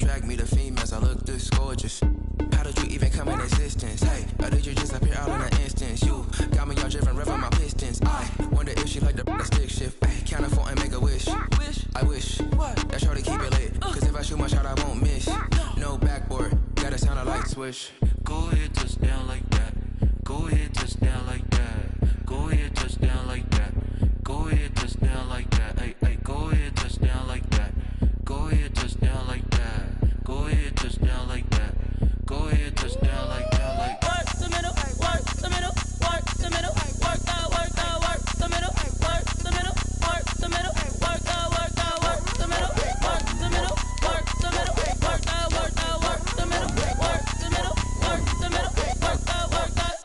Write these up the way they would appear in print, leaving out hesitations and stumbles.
attract me to females, I look this gorgeous. How did you even come in existence? Hey, or did you just appear out in an instance? You got me all driven, revving my pistons. I wonder if she like the stick shift. Hey, count a 4 and make a wish. I wish that shorty keep it lit. Cause if I shoot my shot, I won't miss. No backboard, gotta sound a light switch. Go ahead, touch down like that. Go ahead, touch down like that. Go ahead, touch down like that. Go ahead, touch down like that. Hey, hey, go ahead, touch down like that. Go ahead, touch down like that. Go ahead, touch down like that. Go ahead, touch down like that. Like work the middle, work the middle, work the middle, work out, work out, work the middle, work the middle, work the middle, work out, work out, work the middle, work the middle, work the middle, work out, work out, work the middle, work the middle, work the middle, work out, work out.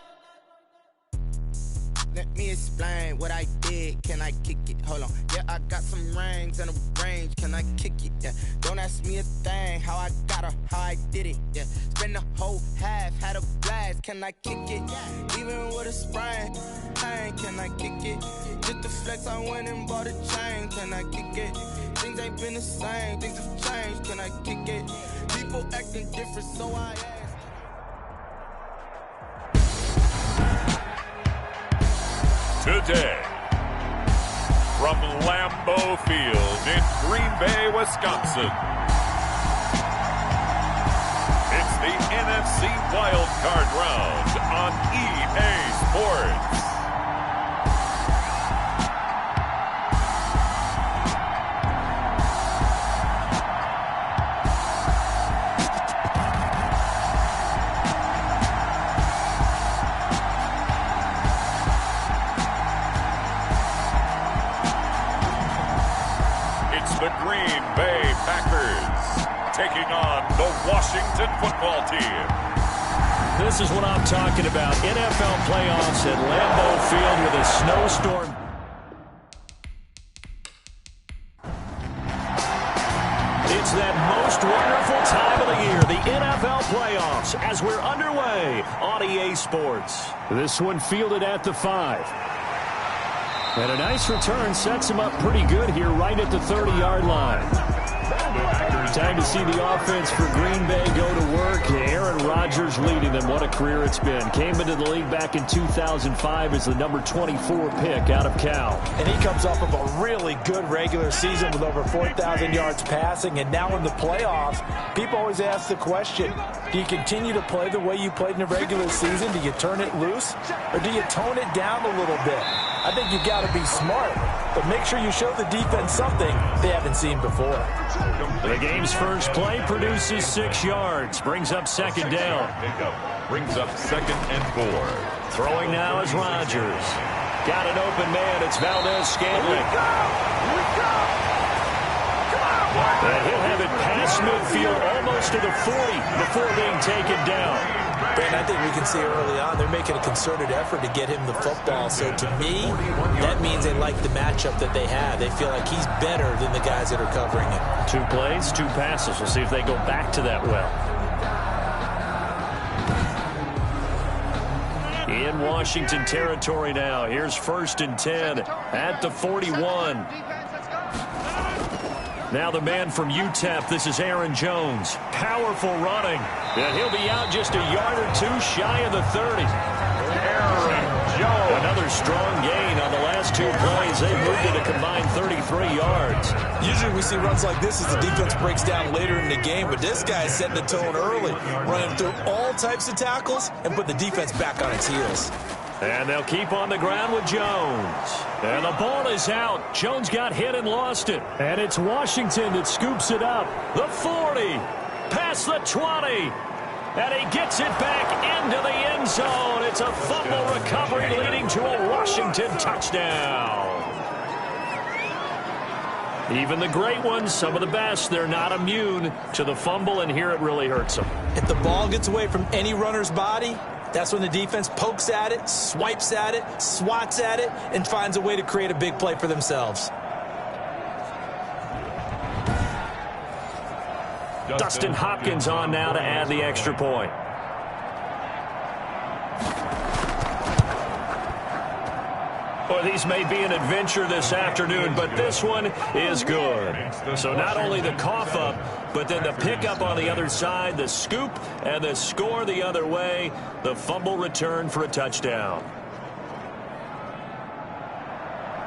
Let me explain what I did. Can I kick it? Hold on. Yeah, I got some rings and a range. Can I kick it? Yeah. Don't ask me a thing. How I got her, how I did it. Yeah. Spend the whole half, had a blast. Can I kick it? Even with a sprain. Hey, can I kick it? Just the flex, I went and bought a chain. Can I kick it? Things ain't been the same. Things have changed. Can I kick it? People acting different, so I ask. Today, from Lambeau Field in Green Bay, Wisconsin, it's the NFC Wild Card Round on EA Sports. The Green Bay Packers taking on the Washington football team. This is what I'm talking about. NFL playoffs at Lambeau Field with a snowstorm. It's that most wonderful time of the year, the NFL playoffs, as we're underway on EA Sports. This one fielded at the 5. And a nice return sets him up pretty good here right at the 30-yard line. Time to see the offense for Green Bay go to work. Aaron Rodgers leading them. What a career it's been. Came into the league back in 2005 as the number 24 pick out of Cal. And he comes off of a really good regular season with over 4,000 yards passing. And now in the playoffs, people always ask the question, do you continue to play the way you played in the regular season? Do you turn it loose? Or do you tone it down a little bit? I think you've got to be smart, but make sure you show the defense something they haven't seen before. The game's first play produces 6 yards, brings up second down. Brings up 2nd and 4. Throwing now is Rodgers. Got an open man, it's Valdez-Scantling. And he'll have it past midfield almost to the 40 before being taken down. Ben, I think we can see early on they're making a concerted effort to get him the football. So to me, that means they like the matchup that they have. They feel like he's better than the guys that are covering him. 2 plays, 2 passes. We'll see if they go back to that well. In Washington territory now. Here's 1st and 10 at the 41. Now the man from UTEP, this is Aaron Jones. Powerful running. And he'll be out just a yard or 2 shy of the 30. Aaron Jones. Another strong gain on the last 2 plays. They moved it a combined 33 yards. Usually we see runs like this as the defense breaks down later in the game, but this guy's setting the tone early, running through all types of tackles and put the defense back on its heels. And they'll keep on the ground with Jones. And the ball is out. Jones got hit and lost it. And it's Washington that scoops it up. The 40, past the 20. And he gets it back into the end zone. It's a fumble recovery leading to a Washington touchdown. Even the great ones, some of the best, they're not immune to the fumble, and here it really hurts them. If the ball gets away from any runner's body, that's when the defense pokes at it, swipes at it, swats at it, and finds a way to create a big play for themselves. Dustin Hopkins on now to add the extra point. Well, these may be an adventure this afternoon, but this one is good. So not only the cough up, but then the pickup on the other side, the scoop, and the score the other way, the fumble return for a touchdown.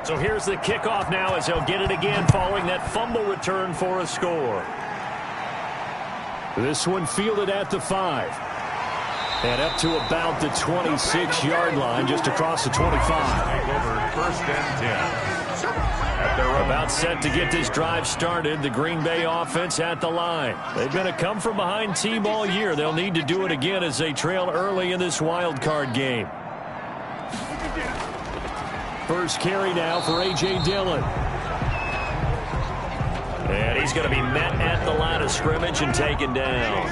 So here's the kickoff now as he'll get it again following that fumble return for a score. This one fielded at the 5. And up to about the 26-yard line, just across the 25. First and 10. About set to get this drive started. The Green Bay offense at the line. They've been a come-from-behind team all year. They'll need to do it again as they trail early in this wild card game. First carry now for A.J. Dillon. And he's going to be met at the line of scrimmage and taken down.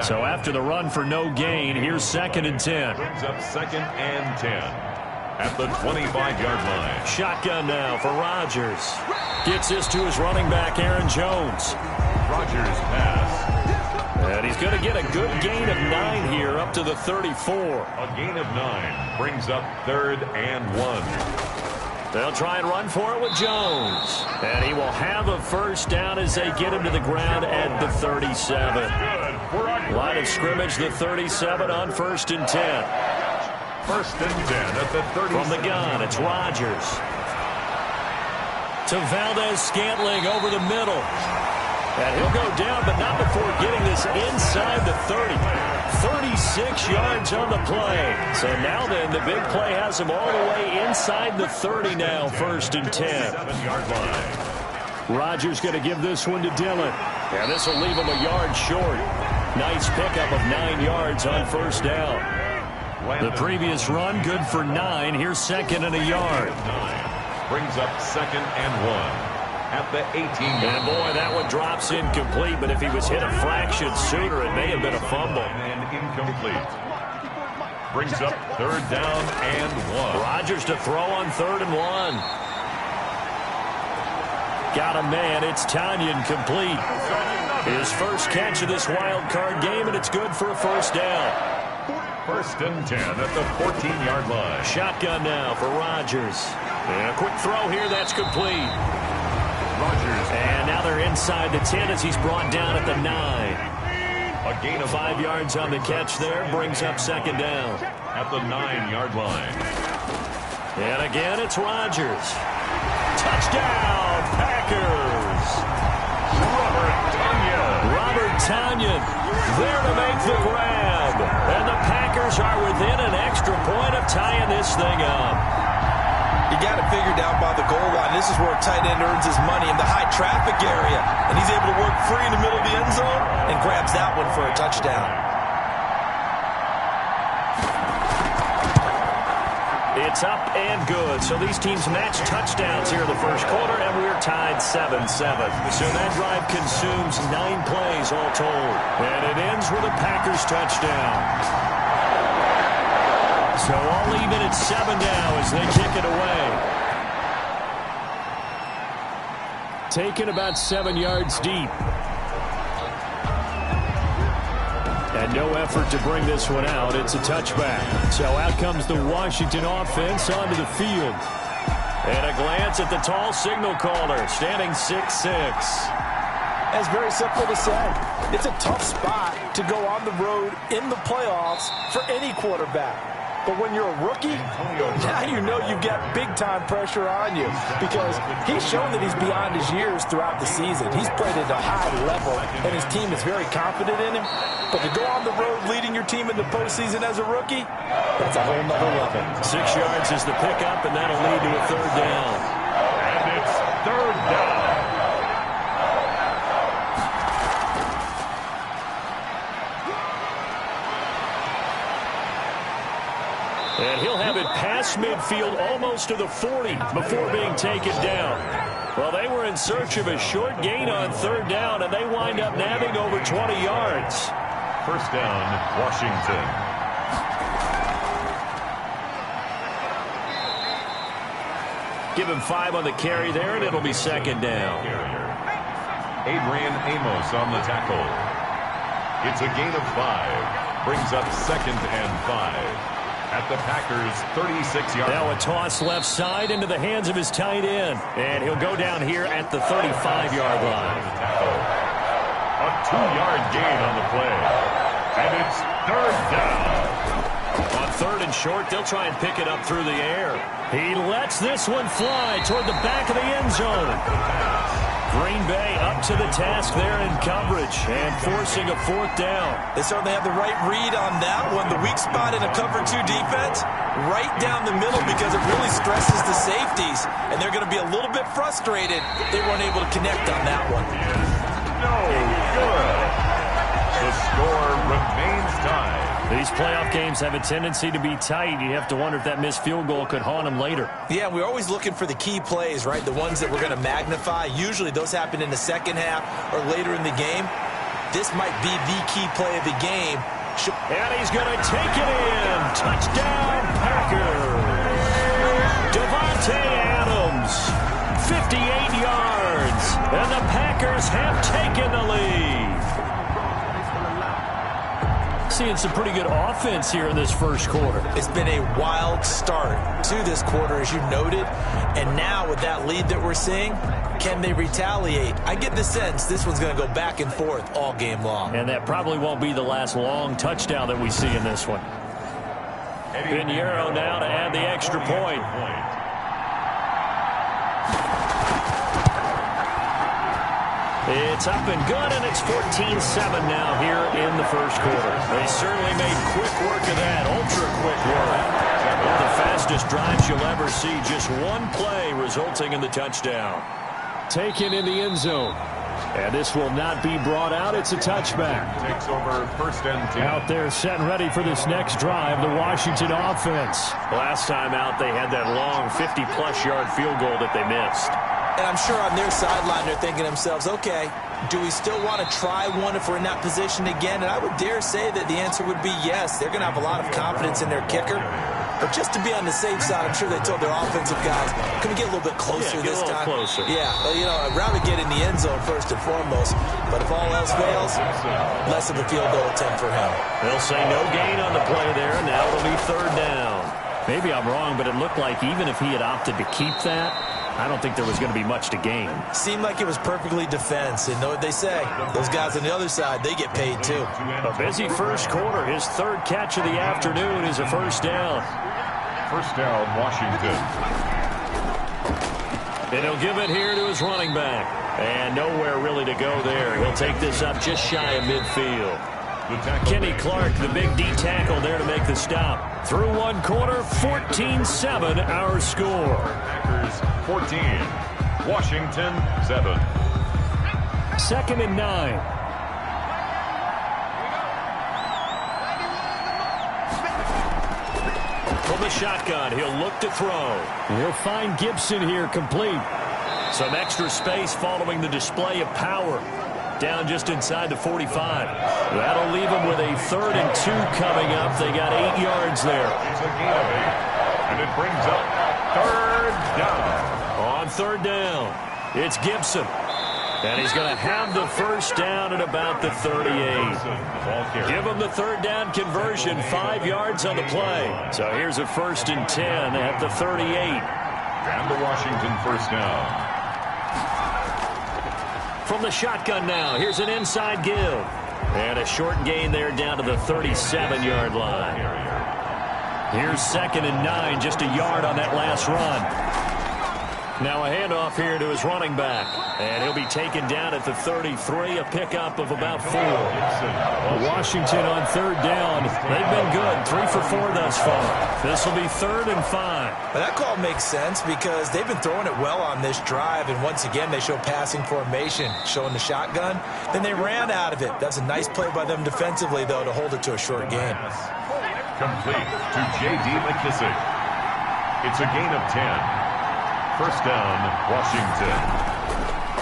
So after the run for no gain, here's 2nd and 10. Brings up 2nd and 10 at the 25-yard line. Shotgun now for Rodgers. Gets this to his running back, Aaron Jones. Rodgers pass. And he's going to get a good gain of 9 here, up to the 34. A gain of 9 brings up 3rd and 1. They'll try and run for it with Jones. And he will have a first down as they get him to the ground at the 37. Line of scrimmage, the 37 on 1st and 10. 1st and 10 at the 37. From the gun, it's Rodgers. To Valdez-Scantling over the middle. And he'll go down, but not before getting this inside the 30. 36 yards on the play. So now then, the big play has him all the way inside the 30 now, 1st and 10. 7-yard line. Rodgers going to give this one to Dillon. And this will leave him a yard short. Nice pickup of 9 yards on 1st down. The previous run, good for 9. Here's 2nd and a yard. 9 brings up 2nd and 1. At the 18. And boy, that one drops incomplete, but if he was hit a fraction sooner, it may have been a fumble. And incomplete. Brings up 3rd down and 1. Rodgers to throw on 3rd and 1. Got a man, it's Tonyan complete. His first catch of this wild card game, and it's good for a first down. 1st and 10 at the 14-yard line. Shotgun now for Rodgers. And a quick throw here, that's complete. Rodgers. And now they're inside the 10 as he's brought down at the 9. A gain of 5 yards on the catch there, brings up 2nd down. At the 9-yard line. And again, it's Rodgers. Touchdown, Packers! Robert Tonyan there to make the grab. And the Packers are within an extra point of tying this thing up. You got it figured out by the goal line. This is where a tight end earns his money in the high traffic area. And he's able to work free in the middle of the end zone and grabs that one for a touchdown. It's up and good. So these teams match touchdowns here in the first quarter, and we're tied 7-7. So that drive consumes 9 plays all told. And it ends with a Packers touchdown. So all even at 7 now as they kick it away. Taken about 7 yards deep. And no effort to bring this one out. It's a touchback. So out comes the Washington offense onto the field. And a glance at the tall signal caller, standing 6'6". It's very simple to say. It's a tough spot to go on the road in the playoffs for any quarterback. But when you're a rookie, now you know you've got big-time pressure on you because he's shown that he's beyond his years throughout the season. He's played at a high level, and his team is very confident in him. But to go on the road leading your team in the postseason as a rookie, that's a whole nother level. 6 yards is the pickup, and that'll lead to a 3rd down. And it's 3rd down. And he'll have it past midfield almost to the 40 before being taken down. Well, they were in search of a short gain on 3rd down, and they wind up nabbing over 20 yards. First down, Washington. Give him 5 on the carry there, and it'll be 2nd down. Adrian Amos on the tackle. It's a gain of 5. Brings up 2nd and 5. at the Packers' 36-yard line. Now a toss left side into the hands of his tight end. And he'll go down here at the 35-yard line. A 2-yard gain on the play. And it's third down. On third and short, they'll try and pick it up through the air. He lets this one fly toward the back of the end zone. Green Bay up to the task there in coverage and forcing a fourth down. They certainly have the right read on that one. The weak spot in a cover 2 defense, right down the middle because it really stresses the safeties. And they're going to be a little bit frustrated they weren't able to connect on that one. No good. The score remains tied. These playoff games have a tendency to be tight. You have to wonder if that missed field goal could haunt them later. Yeah, we're always looking for the key plays, right? The ones that we're going to magnify. Usually those happen in the second half or later in the game. This might be the key play of the game. And he's going to take it in. Touchdown, Packers. Devontae Adams, 58 yards. And the Packers have taken the lead. Seeing some pretty good offense here in this first quarter. It's been a wild start to this quarter, as you noted. And now with that lead that we're seeing, can they retaliate? I get the sense this one's going to go back and forth all game long. And that probably won't be the last long touchdown that we see in this one. Pinheiro now to add the extra point. It's up and good, and it's 14-7 now here in the first quarter. They certainly made quick work of that, ultra-quick work. One of the fastest drives you'll ever see, just one play resulting in the touchdown. Taken in the end zone. And this will not be brought out. It's a touchback. Takes over first and 10. Out there set and ready for this next drive, the Washington offense. Last time out, they had that long 50-plus yard field goal that they missed. And I'm sure on their sideline they're thinking to themselves, okay, do we still want to try one if we're in that position again? And I would dare say that the answer would be yes. They're going to have a lot of confidence in their kicker. But just to be on the safe side, I'm sure they told their offensive guys, can we get a little bit closer this time? Closer. Yeah, well, you know, I'd rather get in the end zone first and foremost. But if all else fails, less of a field goal attempt for him. They'll say no gain on the play there. Now it'll be third down. Maybe I'm wrong, but it looked like even if he had opted to keep that, I don't think there was going to be much to gain. Seemed like it was perfectly defense. And know what they say, those guys on the other side, they get paid too. A busy first quarter. His third catch of the afternoon is a first down. First down, Washington. And he'll give it here to his running back. And nowhere really to go there. He'll take this up just shy of midfield. Kenny Clark, the big D tackle there to make the stop. Through one quarter, 14-7 our score. Packers 14, Washington 7. 2nd and 9. From the shotgun, he'll look to throw. He'll find Gibson here complete. Some extra space following the display of power. Down just inside the 45. That'll leave them with a 3rd and 2 coming up. They got 8 yards there. It's a gain of 8. And it brings up third down. On third down, it's Gibson. And he's going to have the first down at about the 38. Give him the third down conversion, 5 yards on the play. So here's a 1st and 10 at the 38. And the Washington first down. From the shotgun now, here's an inside give. And a short gain there down to the 37-yard line. Here's 2nd and 9, just a yard on that last run. Now a handoff here to his running back. And he'll be taken down at the 33, a pickup of about 4. Washington on third down. They've been good, 3 for 4 thus far. This will be 3rd and 5. But that call makes sense because they've been throwing it well on this drive. And once again, they show passing formation, showing the shotgun. Then they ran out of it. That's a nice play by them defensively, though, to hold it to a short gain. Complete to J.D. McKissick. It's a gain of 10. First down, Washington.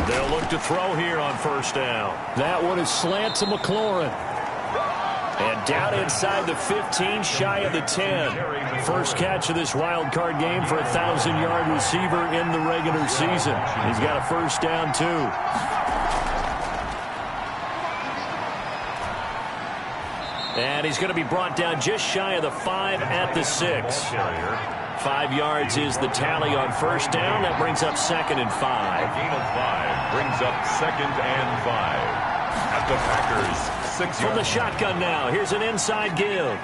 They'll look to throw here on first down. That one is slant to McLaurin. And down inside the 15, shy of the 10. First catch of this wild card game for a 1,000-yard receiver in the regular season. He's got a first down, too. And he's going to be brought down just shy of the 5 at the 6. 5 yards is the tally on first down. That brings up 2nd and 5. A gain of 5 brings up 2nd and 5. At the Packers' 6 From the shotgun now, here's an inside give.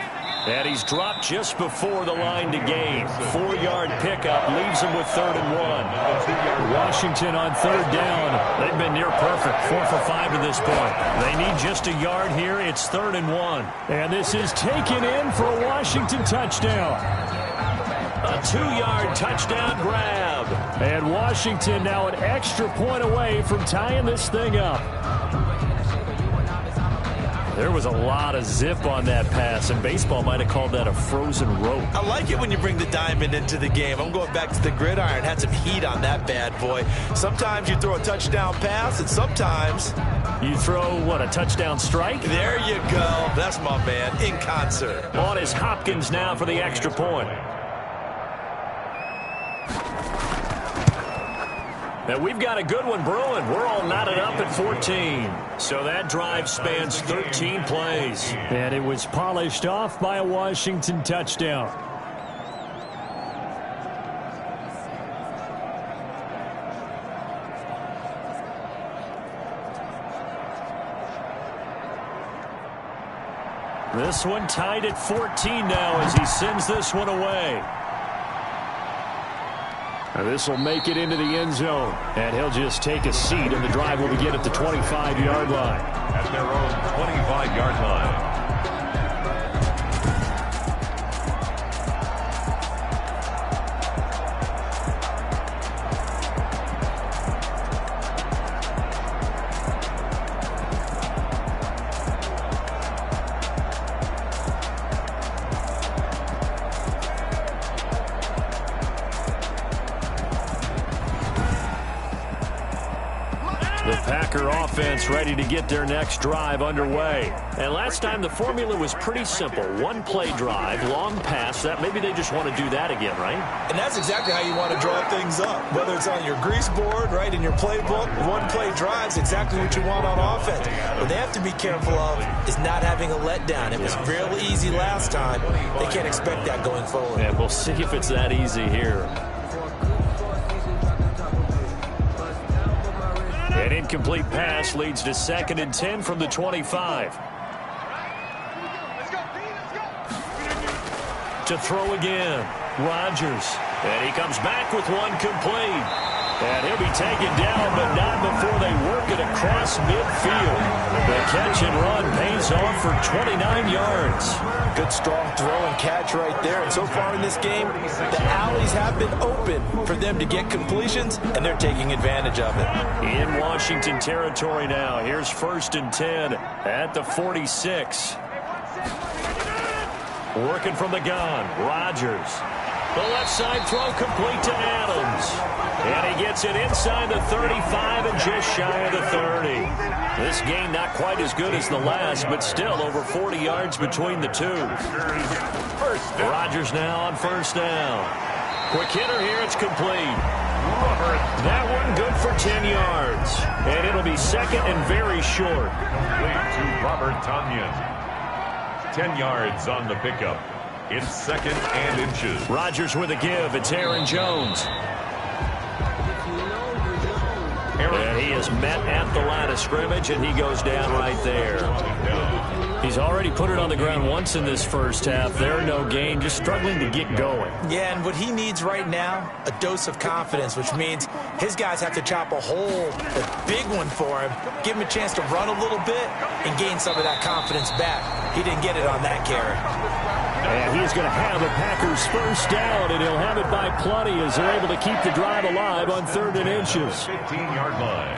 And he's dropped just before the line to gain. 4-yard pickup leaves him with 3rd and 1. Washington on 3rd down. They've been near perfect, 4 for 5 to this point. They need just a yard here. It's 3rd and 1. And this is taken in for a Washington touchdown. A 2-yard touchdown grab. And Washington now an extra point away from tying this thing up. There was a lot of zip on that pass, and baseball might have called that a frozen rope. I like it when you bring the diamond into the game. I'm going back to the gridiron. Had some heat on that bad boy. Sometimes you throw a touchdown pass, and sometimes you throw, what, a touchdown strike? There you go. That's my man, in concert. On is Hopkins now for the extra point. And we've got a good one brewing. We're all knotted up at 14. So that drive spans 13 plays. And it was polished off by a Washington touchdown. This one tied at 14 now as he sends this one away. And this will make it into the end zone. And he'll just take a seat, and the drive will begin at the 25-yard line. At their own 25-yard line. Offense ready to get their next drive underway. And last time the formula was pretty simple. One play drive, long pass. That maybe they just want to do that again, right? And that's exactly how you want to draw things up. Whether it's on your grease board, right, in your playbook, one play drive's exactly what you want on offense. What they have to be careful of is not having a letdown. It was real easy last time. They can't expect that going forward. Yeah, we'll see if it's that easy here. An incomplete pass leads to 2nd and 10 from the 25. To throw again, Rodgers. And he comes back with one complete. And he'll be taken down, but not before they work it across midfield. The catch and run pays off for 29 yards. Good strong throw and catch right there. And so far in this game, the alleys have been open for them to get completions, and they're taking advantage of it. In Washington territory now. Here's 1st and 10 at the 46. Working from the gun, Rodgers. The left side throw complete to Adams. And he gets it inside the 35 and just shy of the 30. This game not quite as good as the last, but still over 40 yards between the two. Rodgers now on 1st down. Quick hitter here, it's complete. That one good for 10 yards. And it'll be 2nd and very short. To Robert Tonyan. 10 yards on the pickup. It's 2nd and inches. Rodgers with a give. It's Aaron Jones. And he is met at the line of scrimmage, and he goes down right there. He's already put it on the ground once in this first half. There, no gain, just struggling to get going. Yeah, and what he needs right now, a dose of confidence, which means his guys have to chop a hole, a big one for him, give him a chance to run a little bit and gain some of that confidence back. He didn't get it on that carry. And he's going to have the Packers 1st down, and he'll have it by plenty as they're able to keep the drive alive on 3rd and inches. 15-yard line.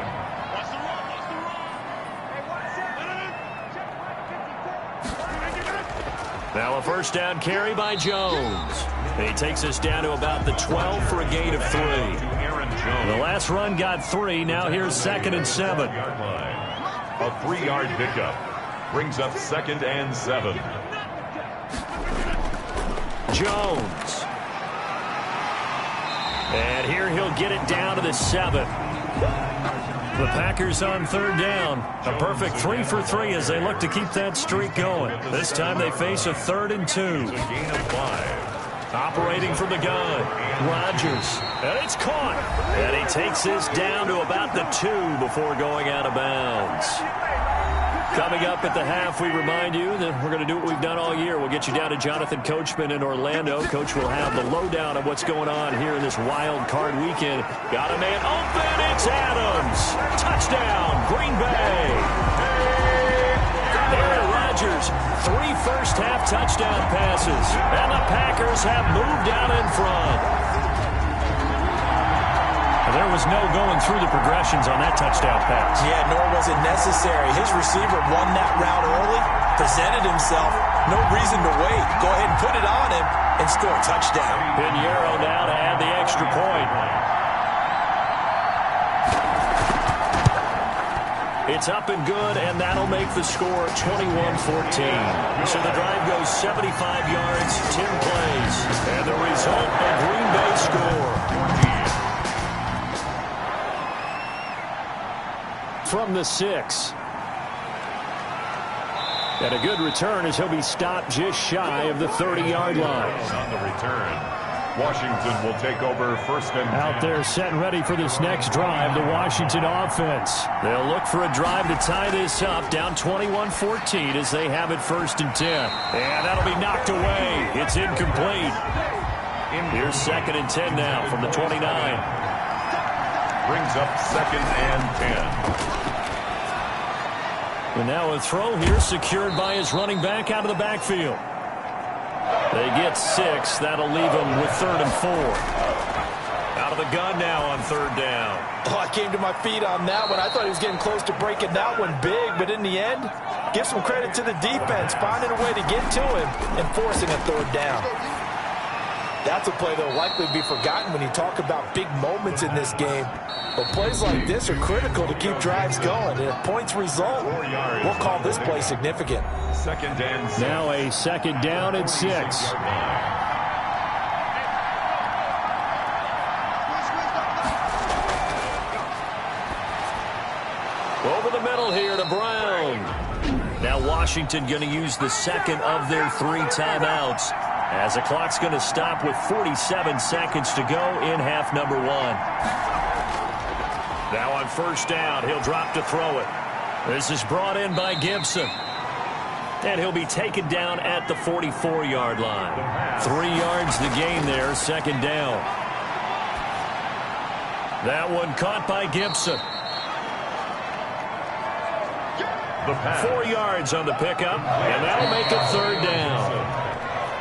Now a 1st down carry by Jones. And he takes us down to about the 12 for a gain of 3. The last run got 3. Now here's 2nd and 7. A 3-yard pickup brings up 2nd and 7. Jones. And here he'll get it down to the 7. The Packers on third down. A perfect 3 for 3 as they look to keep that streak going. This time they face a 3rd and 2. It's a gain of 5. Operating from the gun, Rodgers. And it's caught. And he takes this down to about the 2 before going out of bounds. Coming up at the half, we remind you that we're going to do what we've done all year. We'll get you down to Jonathan Coachman in Orlando. Coach will have the lowdown of what's going on here in this wild card weekend. Got a man open. It's Adams. Touchdown, Green Bay. Aaron Rodgers, 3 first-half touchdown passes. And the Packers have moved out in front. There was no going through the progressions on that touchdown pass. Yeah, nor was it necessary. His receiver won that route early, presented himself. No reason to wait. Go ahead and put it on him and score a touchdown. Pinheiro now to add the extra point. It's up and good, and that'll make the score 21-14. So the drive goes 75 yards, 10 plays. And the result, a Green Bay score. From the 6. And a good return as he'll be stopped just shy of the 30-yard line. On the return, Washington will take over 1st and 10. Out there set and ready for this next drive, the Washington offense. They'll look for a drive to tie this up, down 21-14 as they have it 1st and 10. And that'll be knocked away. It's incomplete. Here's 2nd and 10 now from the 29. Brings up 2nd and 10. And now a throw here secured by his running back out of the backfield. They get 6. That'll leave them with 3rd and 4. Out of the gun now on 3rd down. Oh, I came to my feet on that one. I thought he was getting close to breaking that one big, but in the end, give some credit to the defense, finding a way to get to him and forcing a 3rd down. That's a play that will likely be forgotten when you talk about big moments in this game. But plays like this are critical to keep drives going. And if points result, we'll call this play significant. 2nd and 6. Now a 2nd down and 6. Over the middle here to Brown. Now Washington going to use the 2nd of their 3 timeouts, as the clock's going to stop with 47 seconds to go in half number 1. Now on 1st down, he'll drop to throw it. This is brought in by Gibson. And he'll be taken down at the 44-yard line. 3 yards to gain there, 2nd down. That one caught by Gibson. 4 yards on the pickup, and that'll make it 3rd down.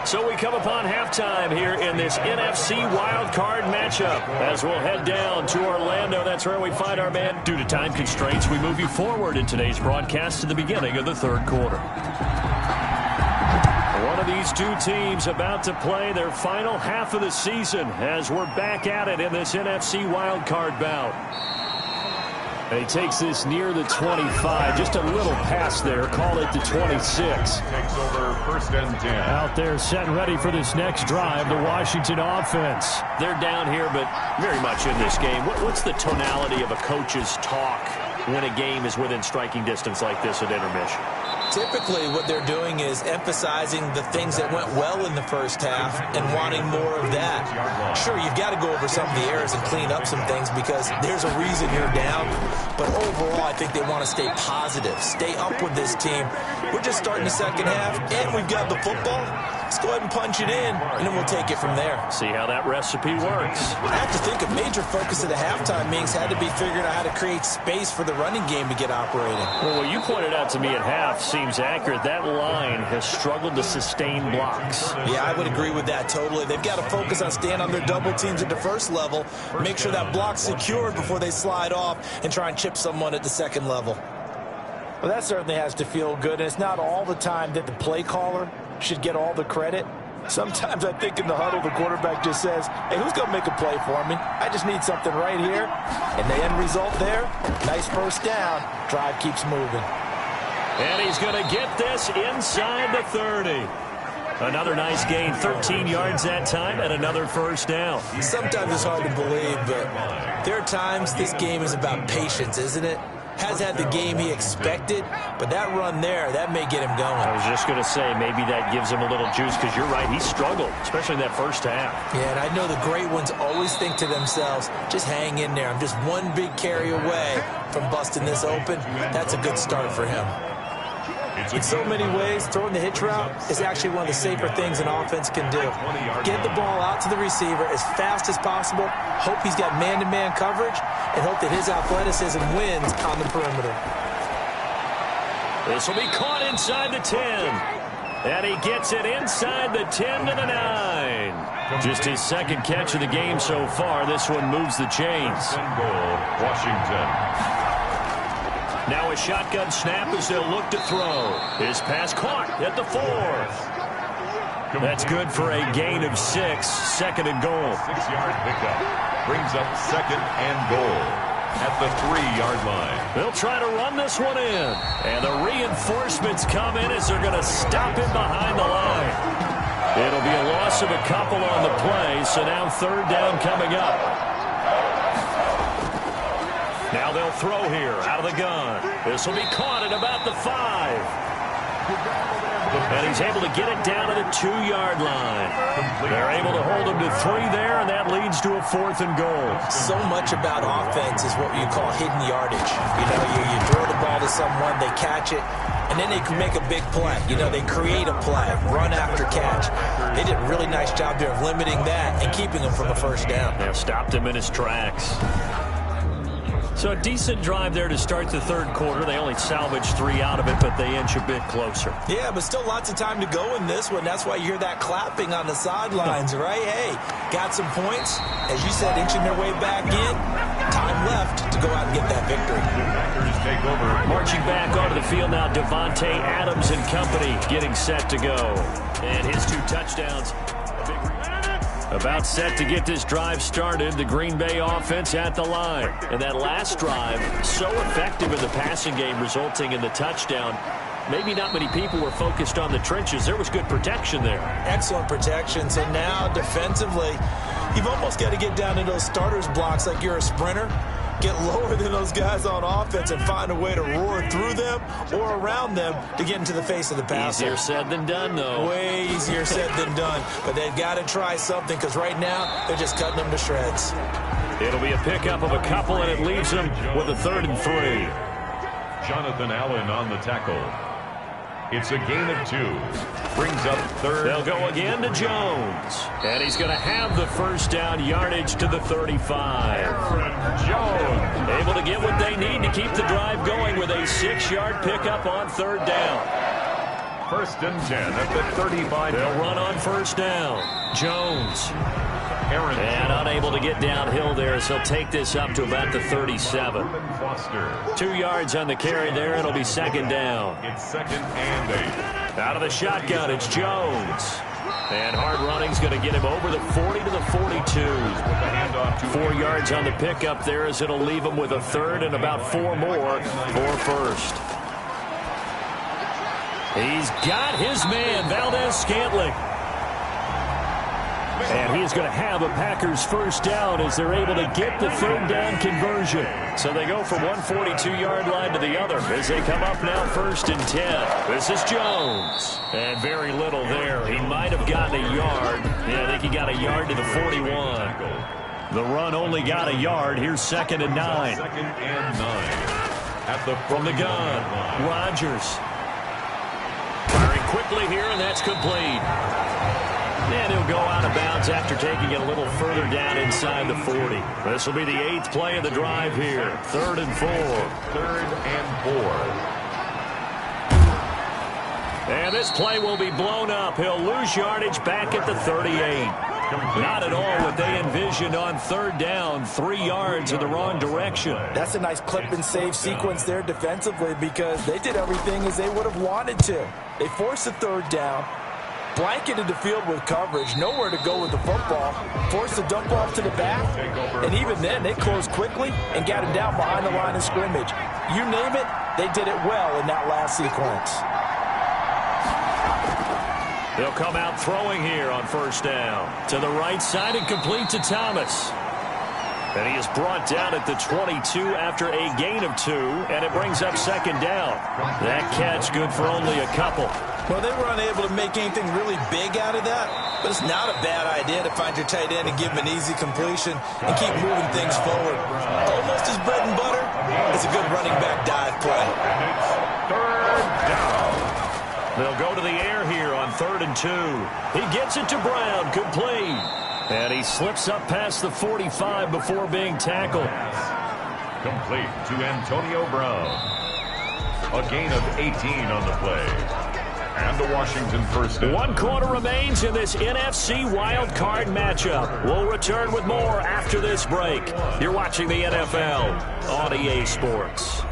So we come upon halftime here in this NFC wildcard matchup as we'll head down to Orlando. That's where we find our man. Due to time constraints, we move you forward in today's broadcast to the beginning of the 3rd quarter. One of these 2 teams about to play their final half of the season as we're back at it in this NFC wildcard bout. And he takes this near the 25, just a little pass there, call it the 26. Takes over 1st and 10. Out there set and ready for this next drive, the Washington offense. They're down here, but very much in this game. What's the tonality of a coach's talk when a game is within striking distance like this at intermission? Typically, what they're doing is emphasizing the things that went well in the 1st half and wanting more of that. Sure, you've got to go over some of the errors and clean up some things because there's a reason you're down. But overall, I think they want to stay positive, stay up with this team. We're just starting the 2nd half, and we've got the football. Let's go ahead and punch it in, and then we'll take it from there. See how that recipe works. I have to think a major focus of the halftime meetings had to be figuring out how to create space for the running game to get operating. Well, what you pointed out to me at half seems accurate. That line has struggled to sustain blocks. Yeah, I would agree with that totally. They've got to focus on staying on their double teams at the 1st level, make sure that block's secured before they slide off and try and chip someone at the 2nd level. Well, that certainly has to feel good, and it's not all the time that the play caller should get all the credit. Sometimes I think in the huddle, the quarterback just says, hey, who's going to make a play for me? I just need something right here. And the end result there, nice 1st down. Drive keeps moving. And he's going to get this inside the 30. Another nice gain, 13 yards that time, and another first down. Sometimes it's hard to believe, but there are times this game is about patience, isn't it? Has had the game he expected, but that run there, that may get him going. I was just going to say, maybe that gives him a little juice, because you're right, he struggled, especially in that first half. Yeah, and I know the great ones always think to themselves, just hang in there. I'm just one big carry away from busting this open. That's a good start for him. In so many ways, throwing the hitch route is actually one of the safer things an offense can do. Get the ball out to the receiver as fast as possible, hope he's got man-to-man coverage, and hope that his athleticism wins on the perimeter. This will be caught inside the 10. And he gets it inside the 10 to the 9. Just his second catch of the game so far. This one moves the chains. Washington. Now a shotgun snap as they'll look to throw. His pass caught at the 4. That's good for a gain of 6. Second and goal. 6-yard pickup. Brings up second and goal at the 3-yard line. They'll try to run this one in. And the reinforcements come in as they're going to stop him behind the line. It'll be a loss of a couple on the play, so now third down coming up. Now they'll throw here out of the gun. This will be caught at about the 5. And he's able to get it down to the 2-yard line. They're able to hold him to 3 there, and that leads to a 4th and goal. So much about offense is what you call hidden yardage. You know, you throw the ball to someone, they catch it, and then they can make a big play. You know, they create a play, run after catch. They did a really nice job there of limiting that and keeping him from a first down. They stopped him in his tracks. So a decent drive there to start the third quarter. They only salvaged 3 out of it, but they inch a bit closer. Yeah, but still lots of time to go in this one. That's why you hear that clapping on the sidelines, right? Hey, got some points. As you said, inching their way back in. Time left to go out and get that victory. Packers take over. Marching back onto the field now, Devontae Adams and company getting set to go. And his 2 touchdowns. About set to get this drive started, the Green Bay offense at the line. And that last drive, so effective in the passing game, resulting in the touchdown. Maybe not many people were focused on the trenches. There was good protection there. Excellent protection. So now, defensively, you've almost got to get down to those starters blocks like you're a sprinter. Get lower than those guys on offense and find a way to roar through them or around them to get into the face of the passer. Easier said than done, though. Way easier said than done. But they've got to try something because right now they're just cutting them to shreds. It'll be a pickup of a couple, and it leaves them with a 3rd and 3. Jonathan Allen on the tackle. It's a gain of 2. Brings up 3rd. They'll go again to Jones. And he's going to have the first down, yardage to the 35. Jones. Able to get what they need to keep the drive going with a 6-yard pickup on 3rd down. 1st and 10 at the 35. They'll run on 1st down. Jones. And unable to get downhill there, so he'll take this up to about the 37. 2 yards on the carry there. It'll be 2nd down. It's 2nd and 8. Out of the shotgun, it's Jones. And hard running's going to get him over the 40 to the 42. 4 yards on the pickup there as it'll leave him with a 3rd and about 4 more for first. He's got his man, Valdez-Scantling. And he's going to have a Packers first down as they're able to get the 3rd down conversion. So they go from one 42-yard line to the other as they come up now 1st and 10. This is Jones. And very little there. He might have gotten a yard. Yeah, I think he got a yard to the 41. The run only got a yard. Here's 2nd and 9. 2nd and 9. From the gun, Rodgers. Firing quickly here, and that's complete. And he'll go out of bounds after taking it a little further down inside the 40. This will be the 8th play of the drive here. 3rd and 4. 3rd and 4. And this play will be blown up. He'll lose yardage back at the 38. Not at all what they envisioned on 3rd down. 3 yards in the wrong direction. That's a nice clip and save sequence there defensively because they did everything as they would have wanted to. They forced the 3rd down. Blanketed the field with coverage, nowhere to go with the football, forced the dump off to the back, and even then they closed quickly and got him down behind the line of scrimmage. You name it, they did it well in that last sequence. They'll come out throwing here on first down. To the right side and complete to Thomas. And he is brought down at the 22 after a gain of 2, and it brings up second down. That catch good for only a couple. Well, they were unable to make anything really big out of that, but it's not a bad idea to find your tight end and give him an easy completion and keep moving things forward. Almost his bread and butter. It's a good running back dive play. Third down. They'll go to the air here on 3rd and 2. He gets it to Brown, complete. And he slips up past the 45 before being tackled. Complete to Antonio Brown. A gain of 18 on the play. And the Washington first down. 1 quarter remains in this NFC Wild Card matchup. We'll return with more after this break. You're watching the NFL on EA Sports.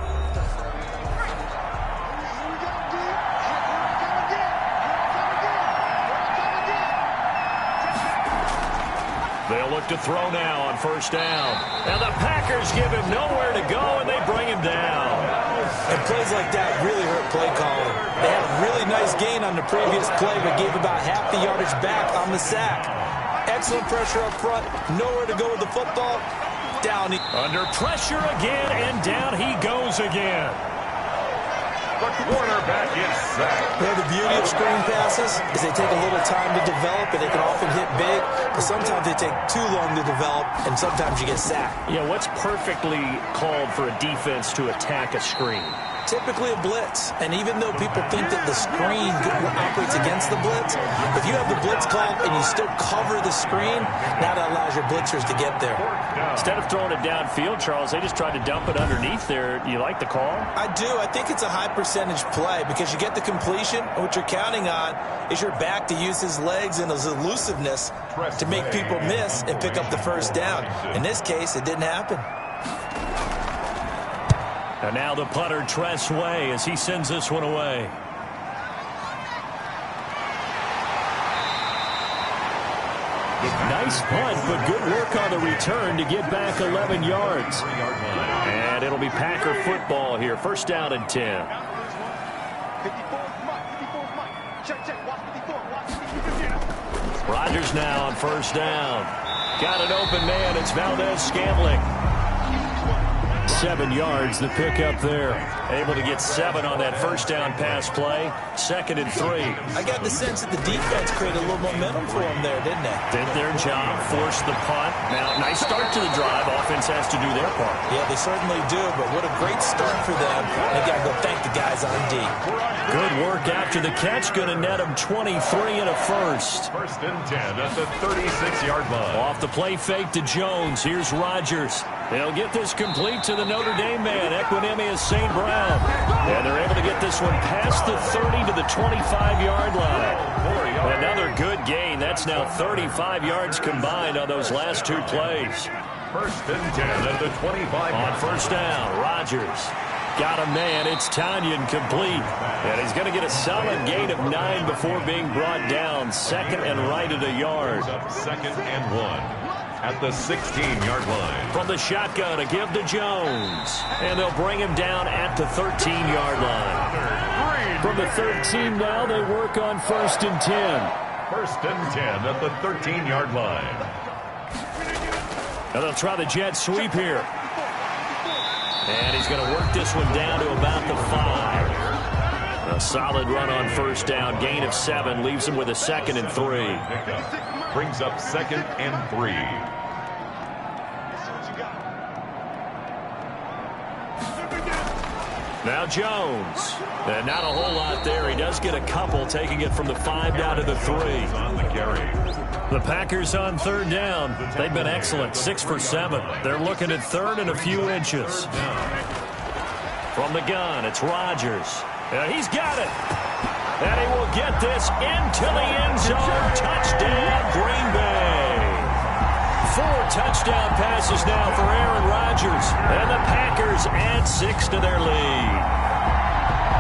They'll look to throw now on first down. And the Packers give him nowhere to go, and they bring him down. And plays like that really hurt play calling. They had a really nice gain on the previous play, but gave about half the yardage back on the sack. Excellent pressure up front. Nowhere to go with the football. Down. Under pressure again, and down he goes again. The quarterback is sacked. Yeah, the beauty of screen passes is they take a little time to develop, and they can often hit big, but sometimes they take too long to develop, and sometimes you get sacked. Yeah, what's perfectly called for a defense to attack a screen? Typically a blitz, and even though people think that the screen operates against the blitz, if you have the blitz called and you still cover the screen, now that allows your blitzers to get there. Instead of throwing it downfield, Charles, they just tried to dump it underneath there. You like the call? I do. I think it's a high percentage play because you get the completion, and what you're counting on is your back to use his legs and his elusiveness to make people miss and pick up the first down. In this case, it didn't happen. And now the punter, Tress Way, as he sends this one away. Nice punt, but good work on the return to get back 11 yards. And it'll be Packer football here. First down and 10. Rodgers now on first down. Got an open man. It's Valdez-Scantling. 7 yards, the pickup there. Able to get 7 on that first down pass play. 2nd and 3. I got the sense that the defense created a little momentum for them there, didn't they? Did their job, forced the punt. Now, nice start to the drive. Offense has to do their part. Yeah, they certainly do, but what a great start for them. They got to go thank the guys on D. Good work after the catch. Going to net them 23 and a first. 1st and 10 at the 36-yard line. Off the play fake to Jones. Here's Rodgers. They'll get this complete to the Notre Dame man, Equinemius St. Brown. And they're able to get this one past the 30 to the 25-yard line. Another good gain. That's now 35 yards combined on those last 2 plays. 1st and 10 at the 25. On first down, Rodgers. Got a man. It's Tanyan complete. And he's going to get a solid gain of 9 before being brought down. 2nd and right at a yard. 2nd and 1. At the 16-yard line. From the shotgun, a give to Jones. And they'll bring him down at the 13-yard line. From the 13 now, they work on 1st and 10. 1st and 10 at the 13-yard line. And they'll try the jet sweep here. And he's going to work this one down to about the 5. A solid run on first down. Gain of 7 leaves him with a 2nd and 3. Brings up 2nd and 3. Now Jones. And not a whole lot there. He does get a couple, taking it from the 5 down to the 3. On the carry. The Packers on 3rd down. They've been excellent. 6 for 7. They're looking at 3rd and a few inches. From the gun, it's Rodgers. And he's got it. And he will get this into the end zone. Touchdown, Green Bay. 4 touchdown passes now for Aaron Rodgers. And the Packers add 6 to their lead.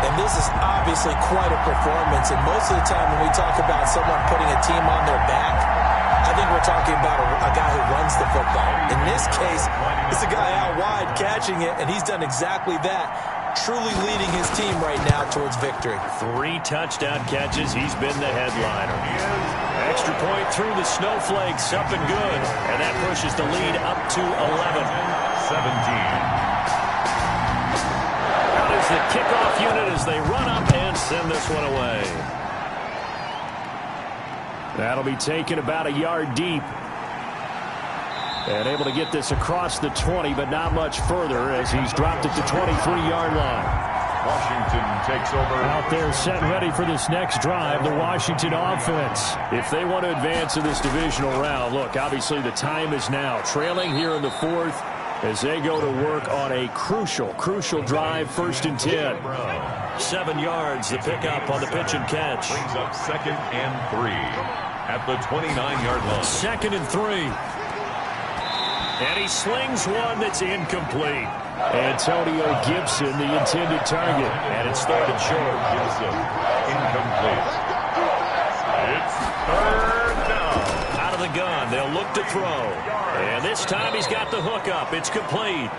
And this is obviously quite a performance. And most of the time when we talk about someone putting a team on their back, I think we're talking about a guy who runs the football. In this case, it's a guy out wide catching it, and he's done exactly that. truly leading his team right now towards victory. 3 touchdown catches. He's been the headliner. Extra point through the Snowflakes, up and good. And that pushes the lead up to 11. 17. Out is the kickoff unit as they run up and send this one away. That'll be taken about a yard deep. And able to get this across the 20, but not much further as he's dropped at the 23-yard line. Washington takes over. Out there set ready for this next drive, the Washington offense. If they want to advance in this divisional round, look, obviously the time is now. Trailing here in the 4th as they go to work on a crucial drive, 1st and 10. 7 yards, the pickup on the pitch and catch. Brings up 2nd and 3 at the 29-yard line. 2nd and 3. And he slings one that's incomplete. Antonio Gibson, the intended target. And it's 3rd and short. Gibson, incomplete. It's 3rd down. Out of the gun, they'll look to throw. And this time he's got the hook up. It's complete.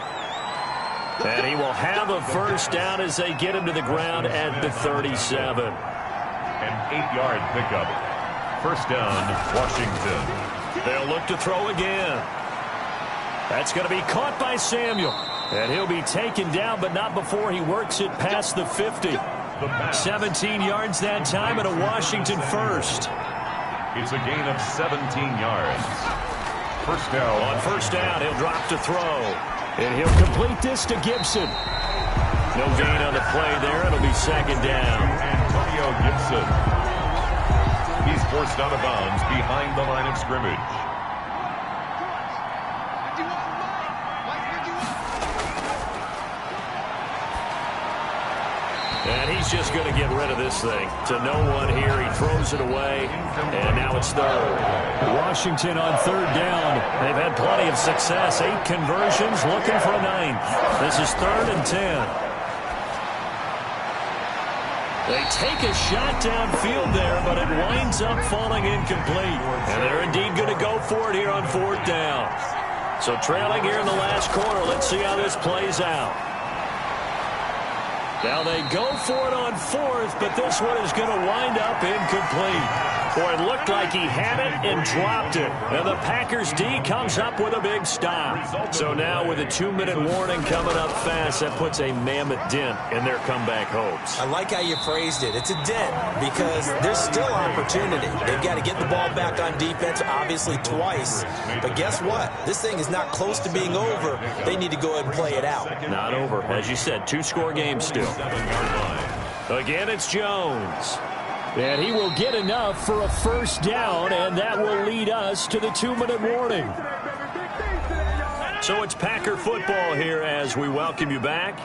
And he will have a 1st down as they get him to the ground at the 37. An 8-yard pickup. 1st down, Washington. They'll look to throw again. That's going to be caught by Samuel. And he'll be taken down, but not before he works it past the 50. 17 yards that time and a Washington 1st. It's a gain of 17 yards. 1st down. On 1st down, he'll drop to throw. And he'll complete this to Gibson. No gain on the play there. It'll be 2nd down. Antonio Gibson. He's forced out of bounds behind the line of scrimmage. And he's just going to get rid of this thing. To no one here. He throws it away. And now it's 3rd. Washington on 3rd down. They've had plenty of success. 8 conversions, looking for a 9th. This is 3rd and 10. They take a shot downfield there, but it winds up falling incomplete. And they're indeed going to go for it here on 4th down. So trailing here in the last quarter. Let's see how this plays out. Now they go for it on 4th, but this one is going to wind up incomplete. Boy, it looked like he had it and dropped it. And the Packers D comes up with a big stop. So now with a 2-minute warning coming up fast, that puts a mammoth dent in their comeback hopes. I like how you phrased it. It's a dent because there's still opportunity. They've got to get the ball back on defense, obviously twice. But guess what? This thing is not close to being over. They need to go ahead and play it out. Not over. As you said, 2-score game still. Again, it's Jones. And he will get enough for a 1st down, and that will lead us to the 2-minute warning. So it's Packer football here as we welcome you back.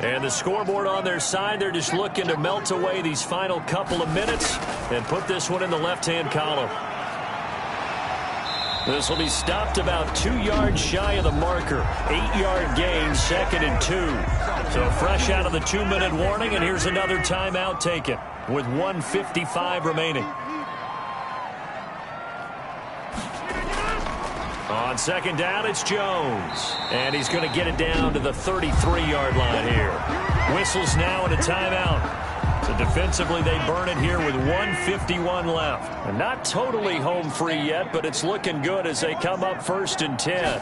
And the scoreboard on their side, they're just looking to melt away these final couple of minutes and put this one in the left-hand column. This will be stopped about 2 yards shy of the marker. 8-yard gain, 2nd and 2. So fresh out of the 2-minute warning, and here's another timeout taken with 1:55 remaining. On 2nd down, it's Jones. And he's going to get it down to the 33-yard line here. Whistles now and a timeout. So defensively, they burn it here with 1:51 left. And not totally home free yet, but it's looking good as they come up 1st and 10.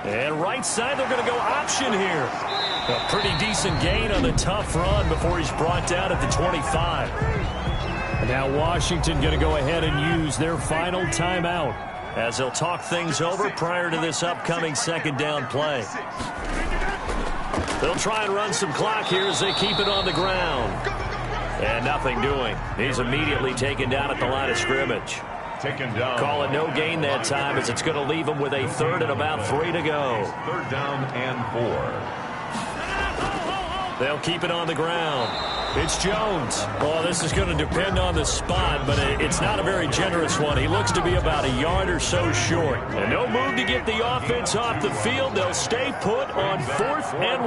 And right side, they're going to go option here. A pretty decent gain on the tough run before he's brought down at the 25. And now Washington going to go ahead and use their final timeout as they'll talk things over prior to this upcoming 2nd down play. They'll try and run some clock here as they keep it on the ground. And nothing doing. He's immediately taken down at the line of scrimmage. Taken down. Call it no gain that time as it's going to leave him with a 3rd and about 3 to go. 3rd down and 4. They'll keep it on the ground. It's Jones. Well, this is going to depend on the spot, but it's not a very generous one. He looks to be about a yard or so short. And no move to get the offense off the field. They'll stay put on 4th and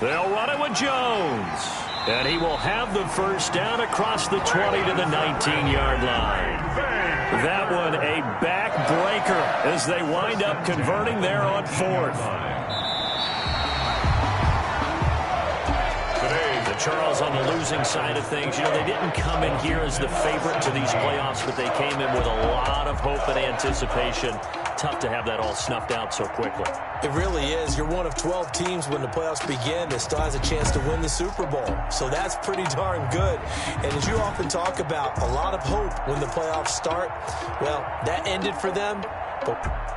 1. They'll run it with Jones. And he will have the 1st down across the 20 to the 19-yard line. That one a backbreaker as as they wind up converting there on fourth. Charles on the losing side of things. You know, they didn't come in here as the favorite to these playoffs, but they came in with a lot of hope and anticipation. Tough to have that all snuffed out so quickly. It really is. You're one of 12 teams when the playoffs begin that still has a chance to win the Super Bowl. So that's pretty darn good. And as you often talk about, a lot of hope when the playoffs start. Well, that ended for them. But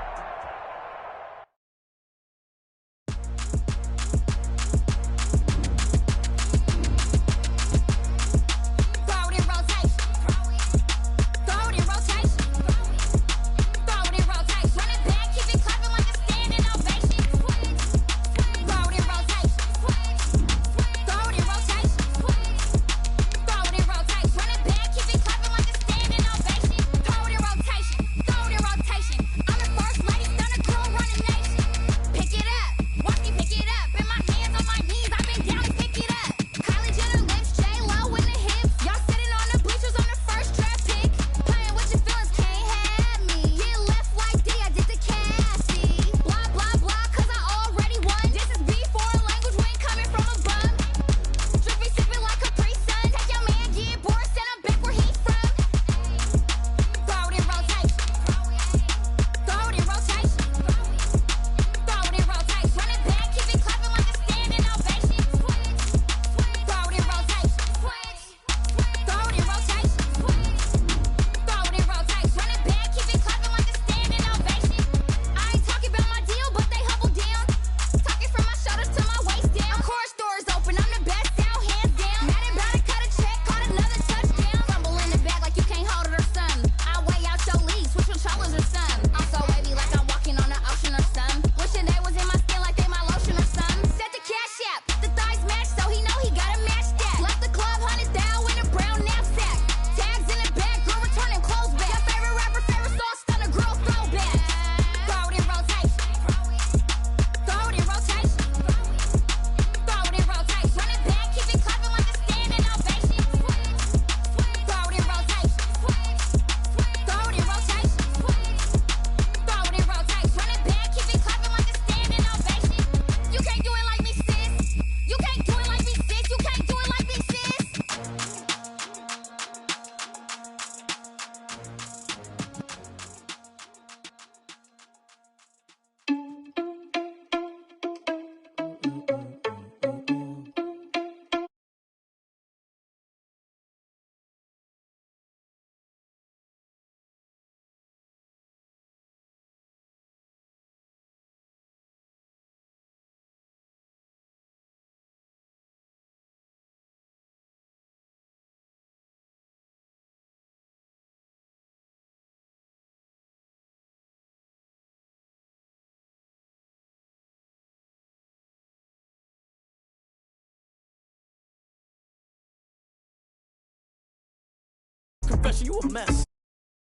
Confession, you a mess.